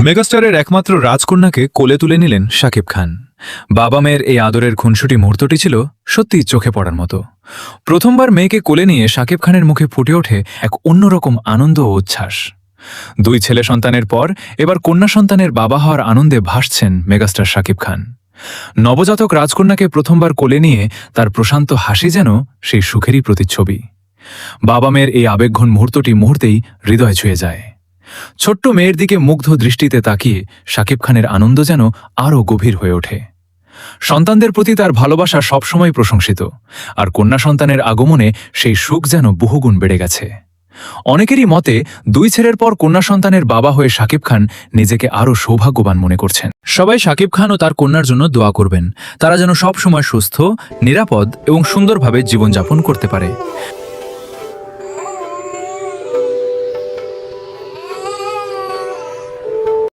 মেগাস্টারের একমাত্র রাজকন্যাকে কোলে তুলে নিলেন শাকিব খান। বাবা মেয়ের এই আদরের খুনসুটি মুহূর্তটি ছিল সত্যিই চোখে পড়ার মতো। প্রথমবার মেয়েকে কোলে নিয়ে শাকিব খানের মুখে ফুটে ওঠে এক অন্যরকম আনন্দ ও উচ্ছ্বাস। দুই ছেলে সন্তানের পর এবার কন্যা সন্তানের বাবা হওয়ার আনন্দে ভাসছেন মেগাস্টার শাকিব খান। নবজাতক রাজকন্যাকে প্রথমবার কোলে নিয়ে তার প্রশান্ত হাসি যেন সেই সুখেরই প্রতিচ্ছবি। বাবা মেয়ের এই আবেগঘন মুহূর্তেই হৃদয় ছুঁয়ে যায়। ছোট্ট মেয়ের দিকে মুগ্ধ দৃষ্টিতে তাকিয়ে শাকিব খানের আনন্দ যেন আরও গভীর হয়ে ওঠে। সন্তানদের প্রতি তার ভালোবাসা সবসময় প্রশংসিত, আর কন্যা সন্তানের আগমনে সেই সুখ যেন বহুগুণ বেড়ে গেছে। অনেকেরই মতে দুই ছেলের পর কন্যা সন্তানের বাবা হয়ে শাকিব খান নিজেকে আরও সৌভাগ্যবান মনে করছেন। সবাই শাকিব খান ও তার কন্যার জন্য দোয়া করবেন, তারা যেন সব সময় সুস্থ, নিরাপদ এবং সুন্দরভাবে জীবনযাপন করতে পারে।